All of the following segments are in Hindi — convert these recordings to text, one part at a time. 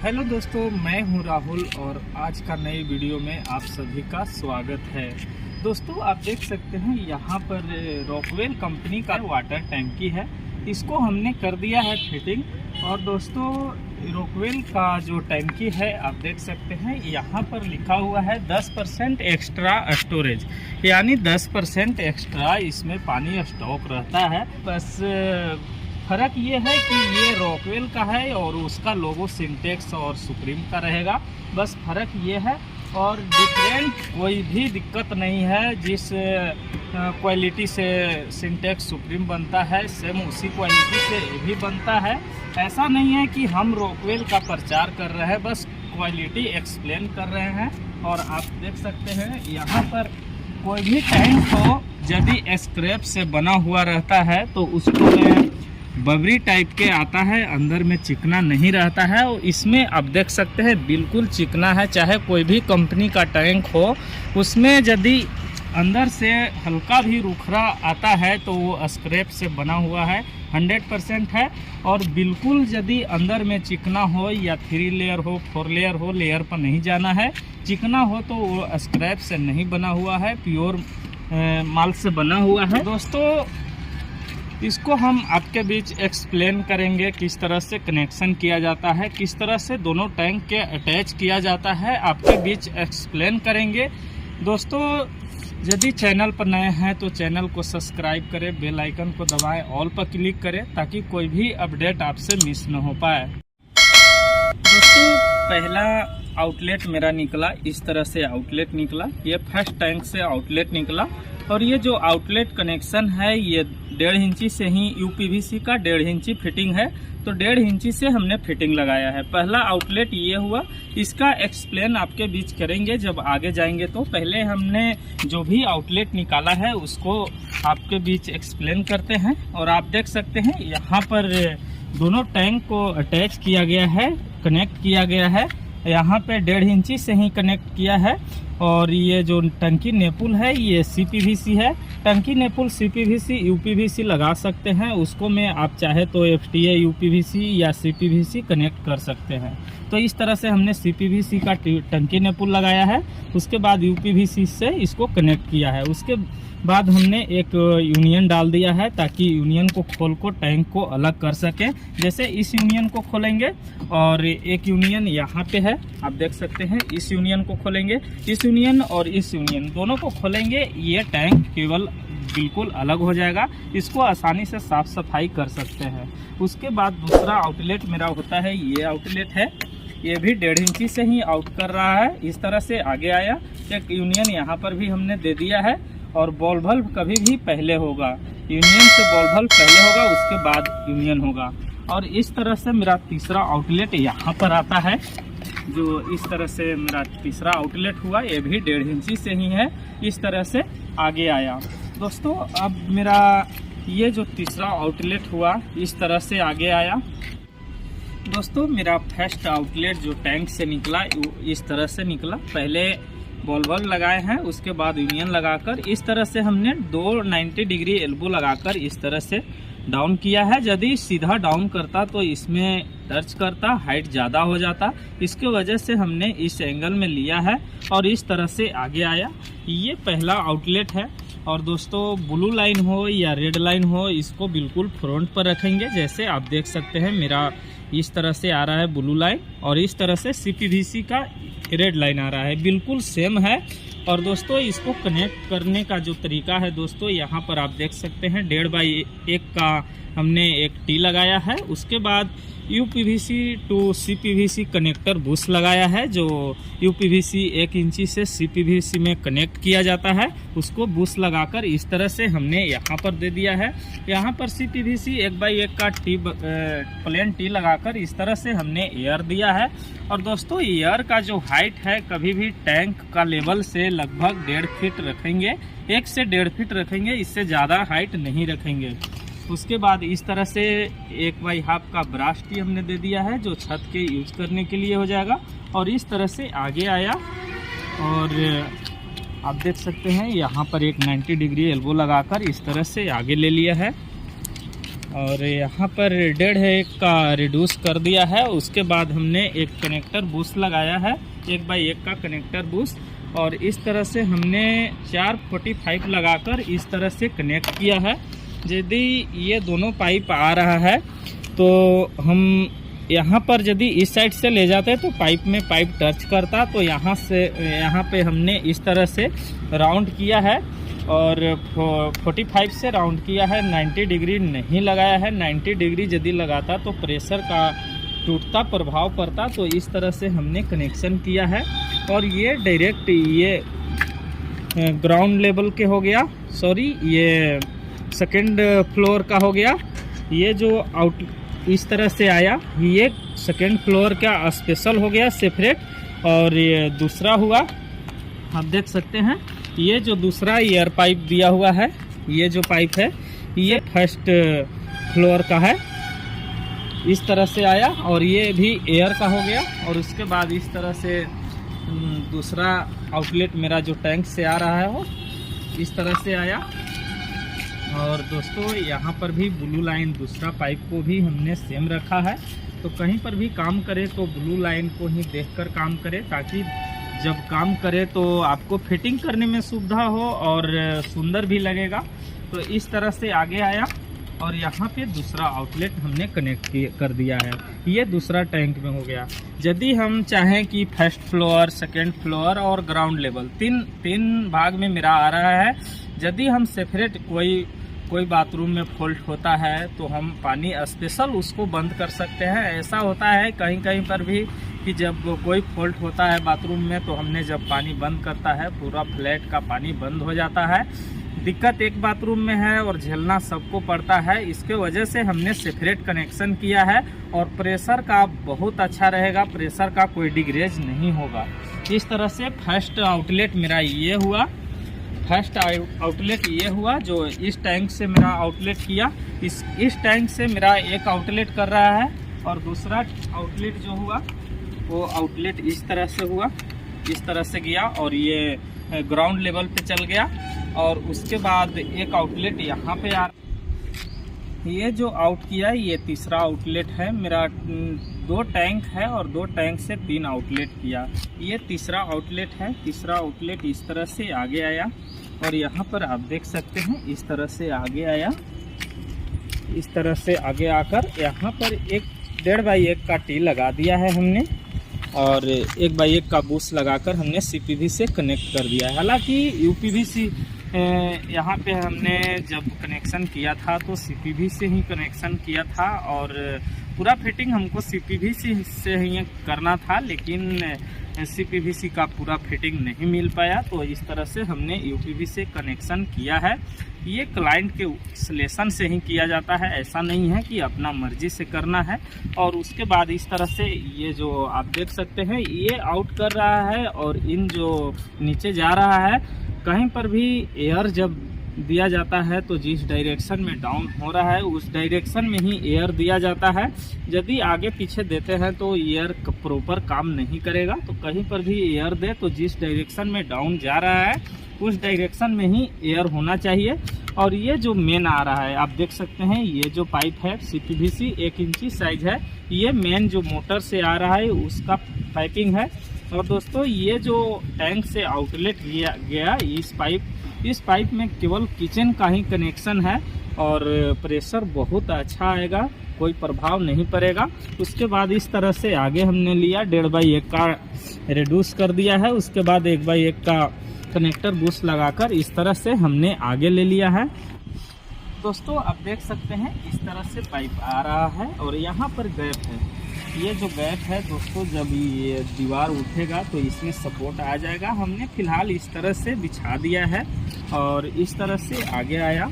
हेलो दोस्तों, मैं हूं राहुल और आज का नई वीडियो में आप सभी का स्वागत है। दोस्तों, आप देख सकते हैं यहाँ पर रॉकवेल कंपनी का वाटर टैंकी है। इसको हमने कर दिया है फिटिंग। और दोस्तों, रॉकवेल का जो टैंकी है आप देख सकते हैं यहाँ पर लिखा हुआ है 10% एक्स्ट्रा स्टोरेज, यानी 10% एक्स्ट्रा इसमें पानी स्टॉक रहता है। बस फ़र्क ये है कि ये रॉकवेल का है और उसका लोगो सिंटेक्स और सुप्रीम का रहेगा। बस फ़र्क ये है और डिफरेंट कोई भी दिक्कत नहीं है। जिस क्वालिटी से सिंटेक्स सुप्रीम बनता है सेम उसी क्वालिटी से ये भी बनता है। ऐसा नहीं है कि हम रॉकवेल का प्रचार कर रहे हैं, बस क्वालिटी एक्सप्लेन कर रहे हैं। और आप देख सकते हैं यहाँ पर कोई भी टैंक हो यदि स्क्रैप से बना हुआ रहता है तो उसको बबरी टाइप के आता है, अंदर में चिकना नहीं रहता है। और इसमें आप देख सकते हैं बिल्कुल चिकना है। चाहे कोई भी कंपनी का टैंक हो, उसमें यदि अंदर से हल्का भी रुखरा आता है तो वो स्क्रैप से बना हुआ है, 100% है। और बिल्कुल यदि अंदर में चिकना हो या 3 लेयर हो 4 लेयर हो, लेयर पर नहीं जाना है। चिकना हो तो वो स्क्रैप से नहीं बना हुआ है, प्योर माल से बना हुआ है। दोस्तों, इसको हम आपके बीच एक्सप्लेन करेंगे किस तरह से कनेक्शन किया जाता है, किस तरह से दोनों टैंक के अटैच किया जाता है, आपके बीच एक्सप्लेन करेंगे। दोस्तों, यदि चैनल पर नए हैं तो चैनल को सब्सक्राइब करें, बेल आइकन को दबाएं, ऑल पर क्लिक करें ताकि कोई भी अपडेट आपसे मिस न हो पाए। दोस्तों, पहला आउटलेट मेरा निकला, इस तरह से आउटलेट निकला। ये फर्स्ट टैंक से आउटलेट निकला। और ये जो आउटलेट कनेक्शन है ये 1.5 इंची से ही यूपीवीसी का 1.5 इंची फिटिंग है, तो 1.5 इंची से हमने फिटिंग लगाया है। पहला आउटलेट ये हुआ। इसका एक्सप्लेन आपके बीच करेंगे जब आगे जाएंगे। तो पहले हमने जो भी आउटलेट निकाला है उसको आपके बीच एक्सप्लेन करते हैं। और आप देख सकते हैं यहाँ पर दोनों टैंक को अटैच किया गया है, कनेक्ट किया गया है। यहाँ पे 1.5 इंची से ही कनेक्ट किया है। और ये जो टंकी नेपुल है ये सीपीवीसी है। टंकी नेपुल सीपीवीसी यूपीवीसी लगा सकते हैं, उसको में आप चाहे तो एफटीए यूपीवीसी या सीपीवीसी कनेक्ट कर सकते हैं। तो इस तरह से हमने सीपीवीसी का टंकी नेपुल लगाया है। उसके बाद यूपीवीसी से इसको कनेक्ट किया है। उसके बाद हमने एक यूनियन डाल दिया है ताकि यूनियन को खोल को टैंक को अलग कर सके। जैसे इस यूनियन को खोलेंगे और एक यूनियन यहाँ पे है, आप देख सकते हैं। इस यूनियन को खोलेंगे, इस यूनियन और इस यूनियन दोनों को खोलेंगे, ये टैंक केवल बिल्कुल अलग हो जाएगा। इसको आसानी से साफ सफाई कर सकते हैं। उसके बाद दूसरा आउटलेट मेरा होता है, ये आउटलेट है। ये भी 1.5 इंची से ही आउट कर रहा है। इस तरह से आगे आया। एक यूनियन यहाँ पर भी हमने दे दिया है। और बॉल बल्ब कभी भी पहले होगा, यूनियन से बॉल बल्ब पहले होगा, उसके बाद यूनियन होगा। और इस तरह से मेरा तीसरा आउटलेट यहाँ पर आता है। जो इस तरह से मेरा तीसरा आउटलेट हुआ, ये भी 1.5 इंची से ही है। इस तरह से आगे आया। दोस्तों, अब मेरा ये जो तीसरा आउटलेट हुआ इस तरह से आगे आया। दोस्तों, मेरा फर्स्ट आउटलेट जो टैंक से निकला इस तरह से निकला। पहले बॉल बल्ब लगाए हैं, उसके बाद यूनियन लगाकर इस तरह से हमने 290 डिग्री एल्बो लगाकर इस तरह से डाउन किया है। यदि सीधा डाउन करता तो इसमें टच करता, हाइट ज़्यादा हो जाता। इसके वजह से हमने इस एंगल में लिया है और इस तरह से आगे आया। ये पहला आउटलेट है। और दोस्तों, ब्लू लाइन हो या रेड लाइन हो, इसको बिल्कुल फ्रंट पर रखेंगे। जैसे आप देख सकते हैं मेरा इस तरह से आ रहा है ब्लू लाइन और इस तरह से सीपीवीसी का रेड लाइन आ रहा है, बिल्कुल सेम है। और दोस्तों, इसको कनेक्ट करने का जो तरीका है दोस्तों, यहाँ पर आप देख सकते हैं 1.5x1 का हमने एक टी लगाया है। उसके बाद UPVC to CPVC connector bush लगाया है। जो यूपीवीसी 1 इंची से सीपीवीसी में कनेक्ट किया जाता है, उसको बुश लगाकर इस तरह से हमने यहाँ पर दे दिया है। यहाँ पर सीपीवीसी 1x1 का टी प्लेन टी लगाकर इस तरह से हमने एयर दिया है। और दोस्तों, एयर का जो हाइट है कभी भी टैंक का लेवल से लगभग 1.5 फीट रखेंगे, 1 से 1.5 फीट रखेंगे, इससे ज़्यादा हाइट नहीं रखेंगे। उसके बाद इस तरह से 1/2 का ब्रास टी हमने दे दिया है जो छत के यूज करने के लिए हो जाएगा। और इस तरह से आगे आया और आप देख सकते हैं यहाँ पर एक 90 डिग्री एल्बो लगाकर इस तरह से आगे ले लिया है। और यहाँ पर 1.5 का रिड्यूस कर दिया है। उसके बाद हमने एक कनेक्टर बूस्ट लगाया है, 1x1 का कनेक्टर बूस्ट, और इस तरह से हमने 445 लगाकर इस तरह से कनेक्ट किया है। यदि ये दोनों पाइप आ रहा है तो हम यहाँ पर यदि इस साइड से ले जाते तो पाइप में पाइप टच करता, तो यहाँ पे हमने इस तरह से राउंड किया है और 45 से राउंड किया है। 90 डिग्री नहीं लगाया है। 90 डिग्री यदि लगाता तो प्रेशर का टूटता प्रभाव पड़ता, तो इस तरह से हमने कनेक्शन किया है। और ये डायरेक्ट ये ग्राउंड लेवल के हो गया, सॉरी ये सेकंड फ्लोर का हो गया। ये जो आउट इस तरह से आया, ये सेकंड फ्लोर का स्पेशल हो गया सेपरेट। और ये दूसरा हुआ, आप देख सकते हैं, ये जो दूसरा एयर पाइप दिया हुआ है, ये जो पाइप है ये फर्स्ट फ्लोर का है, इस तरह से आया। और ये भी एयर का हो गया। और उसके बाद इस तरह से दूसरा आउटलेट मेरा जो टैंक से आ रहा है वो इस तरह से आया। और दोस्तों यहाँ पर भी ब्लू लाइन दूसरा पाइप को भी हमने सेम रखा है। तो कहीं पर भी काम करे तो ब्लू लाइन को ही देखकर काम करे, ताकि जब काम करे तो आपको फिटिंग करने में सुविधा हो और सुंदर भी लगेगा। तो इस तरह से आगे आया और यहाँ पे दूसरा आउटलेट हमने कनेक्ट कर दिया है। ये दूसरा टैंक में हो गया। यदि हम चाहें कि फर्स्ट फ्लोर, सेकेंड फ्लोर और ग्राउंड लेवल तीन भाग में मेरा आ रहा है, यदि हम सेपरेट कोई बाथरूम में फॉल्ट होता है तो हम पानी स्पेशल उसको बंद कर सकते हैं। ऐसा होता है कहीं पर भी कि जब कोई फॉल्ट होता है बाथरूम में तो हमने जब पानी बंद करता है पूरा फ्लैट का पानी बंद हो जाता है। दिक्कत एक बाथरूम में है और झेलना सबको पड़ता है। इसके वजह से हमने सेपरेट कनेक्शन किया है और प्रेशर का बहुत अच्छा रहेगा, प्रेशर का कोई डिग्रेज नहीं होगा। इस तरह से फर्स्ट आउटलेट मेरा ये हुआ, फर्स्ट आउटलेट ये हुआ जो इस टैंक से मेरा आउटलेट किया। इस टैंक से मेरा एक आउटलेट कर रहा है और दूसरा आउटलेट जो हुआ वो आउटलेट इस तरह से हुआ, इस तरह से गया और ये ग्राउंड लेवल पे चल गया। और उसके बाद एक आउटलेट यहाँ पे आ, ये जो आउट किया ये तीसरा आउटलेट है मेरा। 2 टैंक है और 2 टैंक से 3 आउटलेट किया। ये तीसरा आउटलेट है। तीसरा आउटलेट इस तरह से आगे आया और यहाँ पर आप देख सकते हैं इस तरह से आगे आया। इस तरह से आगे आकर यहाँ पर एक 1.5x1 का टी लगा दिया है हमने और 1x1 का बूस्ट लगाकर हमने CPV से कनेक्ट कर दिया है। हालांकि UPVC यहाँ पे हमने जब कनेक्शन किया था तो CPV से ही कनेक्शन किया था और पूरा फिटिंग हमको CPVC से ही करना था, लेकिन CPVC का पूरा फिटिंग नहीं मिल पाया। तो इस तरह से हमने UPVC से कनेक्शन किया है। ये क्लाइंट के इंस्टॉलेशन से ही किया जाता है, ऐसा नहीं है कि अपना मर्जी से करना है। और उसके बाद इस तरह से ये जो आप देख सकते हैं ये आउट कर रहा है और इन जो नीचे जा रहा है, कहीं पर भी एयर जब दिया जाता है तो जिस डायरेक्शन में डाउन हो रहा है उस डायरेक्शन में ही एयर दिया जाता है। यदि आगे पीछे देते हैं तो एयर प्रॉपर काम नहीं करेगा। तो कहीं पर भी एयर दे तो जिस डायरेक्शन में डाउन जा रहा है उस डायरेक्शन में ही एयर होना चाहिए। और ये जो मेन आ रहा है आप देख सकते हैं, ये जो पाइप है CPVC 1 इंची साइज है, ये मेन जो मोटर से आ रहा है उसका पाइपिंग है। और दोस्तों ये जो टैंक से आउटलेट गया इस पाइप में केवल किचन का ही कनेक्शन है और प्रेशर बहुत अच्छा आएगा, कोई प्रभाव नहीं पड़ेगा। उसके बाद इस तरह से आगे हमने लिया 1.5x1 का रिड्यूस कर दिया है। उसके बाद 1x1 का कनेक्टर बूस्ट लगाकर इस तरह से हमने आगे ले लिया है। दोस्तों आप देख सकते हैं इस तरह से पाइप आ रहा है और यहाँ पर गैप है। ये जो गैप है दोस्तों, जब ये दीवार उठेगा तो इसमें सपोर्ट आ जाएगा। हमने फिलहाल इस तरह से बिछा दिया है और इस तरह से आगे आया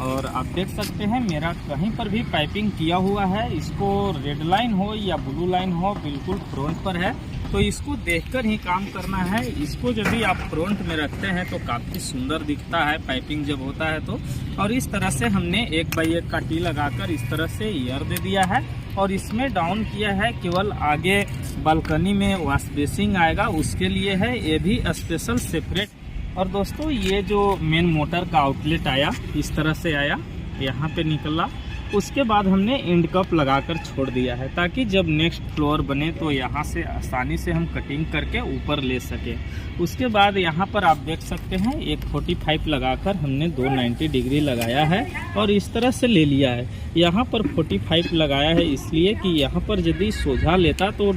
और आप देख सकते हैं मेरा कहीं पर भी पाइपिंग किया हुआ है। इसको रेड लाइन हो या ब्लू लाइन हो बिल्कुल फ्रंट पर है, तो इसको देखकर ही काम करना है। इसको यदि आप फ्रंट में रखते हैं तो काफ़ी सुंदर दिखता है पाइपिंग जब होता है तो। और इस तरह से हमने 1x1 का टी लगाकर इस तरह से एयर दे दिया है और इसमें डाउन किया है। केवल आगे बालकनी में वॉश बेसिन आएगा उसके लिए है, ये भी स्पेशल सेपरेट। और दोस्तों ये जो मेन मोटर का आउटलेट आया इस तरह से आया, यहाँ पे निकला उसके बाद हमने एंड कप लगाकर छोड़ दिया है ताकि जब नेक्स्ट फ्लोर बने तो यहाँ से आसानी से हम कटिंग करके ऊपर ले सके। उसके बाद यहाँ पर आप देख सकते हैं एक 45 लगाकर हमने 290 डिग्री लगाया है और इस तरह से ले लिया है। यहाँ पर 45 लगाया है इसलिए कि यहाँ पर यदि सोझा लेता तो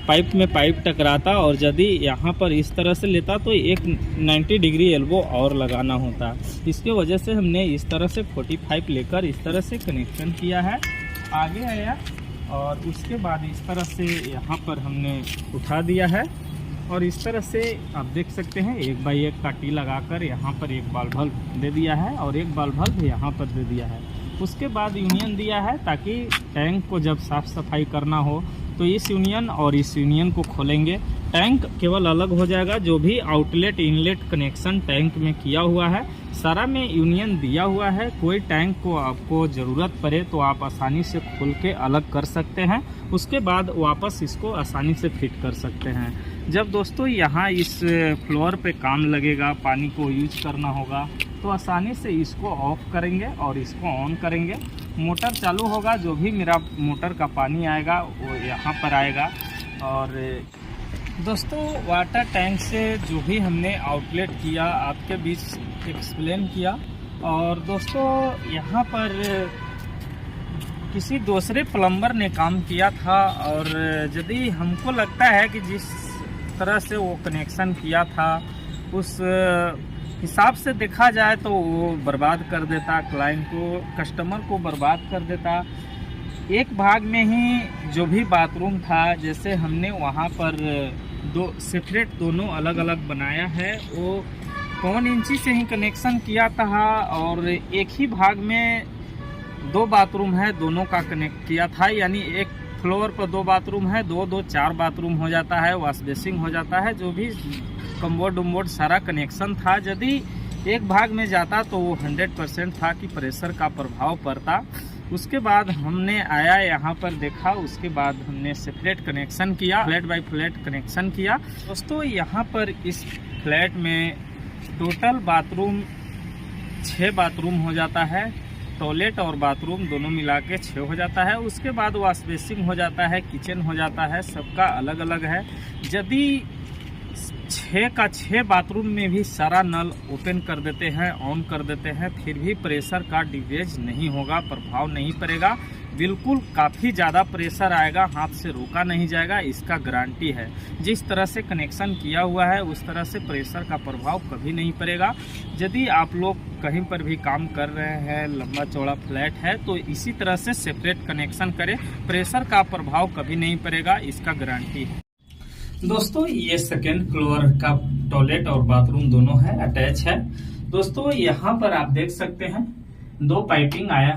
पाइप में पाइप टकराता और यदि यहाँ पर इस तरह से लेता तो एक 90 डिग्री एल्बो और लगाना होता। इसके वजह से हमने इस तरह से 45 लेकर इस तरह से कनेक्शन किया है। आगे आया और उसके बाद इस तरह से यहाँ पर हमने उठा दिया है और इस तरह से आप देख सकते हैं 1x1 का टी लगाकर यहाँ पर एक बॉल बल्ब दे दिया है और एक बॉल बल्ब यहाँ पर दे दिया है। उसके बाद यूनियन दिया है ताकि टैंक को जब साफ़ सफाई करना हो तो इस यूनियन और इस यूनियन को खोलेंगे, टैंक केवल अलग हो जाएगा। जो भी आउटलेट इनलेट कनेक्शन टैंक में किया हुआ है सारा में यूनियन दिया हुआ है। कोई टैंक को आपको ज़रूरत पड़े तो आप आसानी से खोल के अलग कर सकते हैं, उसके बाद वापस इसको आसानी से फिट कर सकते हैं। जब दोस्तों यहाँ इस फ्लोर पे काम लगेगा, पानी को यूज करना होगा तो आसानी से इसको ऑफ करेंगे और इसको ऑन करेंगे। मोटर चालू होगा, जो भी मेरा मोटर का पानी आएगा वो यहाँ पर आएगा। और दोस्तों वाटर टैंक से जो भी हमने आउटलेट किया आपके बीच एक्सप्लेन किया। और दोस्तों यहाँ पर किसी दूसरे प्लम्बर ने काम किया था और यदि हमको लगता है कि जिस तरह से वो कनेक्शन किया था उस हिसाब से देखा जाए तो वो बर्बाद कर देता, क्लाइंट को, कस्टमर को बर्बाद कर देता। एक भाग में ही जो भी बाथरूम था, जैसे हमने वहाँ पर दो सेपरेट दोनों अलग अलग बनाया है, वो 1 इंची से ही कनेक्शन किया था और एक ही भाग में 2 बाथरूम है, दोनों का कनेक्ट किया था। यानी एक फ्लोर पर 2 बाथरूम है, 2 4 बाथरूम हो जाता है, वॉश बेसिंग हो जाता है। जो भी कम्बोर्ड उम्बोर्ड सारा कनेक्शन था, यदि एक भाग में जाता तो वो 100% था कि प्रेशर का प्रभाव पड़ता। उसके बाद हमने आया यहाँ पर देखा, उसके बाद हमने सेपरेट कनेक्शन किया, फ्लैट बाय फ्लैट कनेक्शन किया। दोस्तों यहाँ पर इस फ्लैट में टोटल बाथरूम 6 बाथरूम हो जाता है, टॉयलेट और बाथरूम दोनों मिला के 6 हो जाता है। उसके बाद वॉश बेसिंग हो जाता है, किचन हो जाता है, सबका अलग अलग है। यदि 6 का 6 बाथरूम में भी सारा नल ओपन कर देते हैं, ऑन कर देते हैं, फिर भी प्रेशर का डिवेज नहीं होगा, प्रभाव नहीं पड़ेगा। बिल्कुल काफ़ी ज़्यादा प्रेशर आएगा, हाथ से रोका नहीं जाएगा, इसका गारंटी है। जिस तरह से कनेक्शन किया हुआ है उस तरह से प्रेशर का प्रभाव कभी नहीं पड़ेगा। यदि आप लोग कहीं पर भी काम कर रहे हैं, लंबा चौड़ा फ्लैट है, तो इसी तरह से सेपरेट कनेक्शन करें, प्रेशर का प्रभाव कभी नहीं पड़ेगा, इसका गारंटी है। दोस्तों ये 2nd फ्लोर का टॉयलेट और बाथरूम दोनों है, अटैच है। दोस्तों यहाँ पर आप देख सकते हैं 2 पाइपिंग आया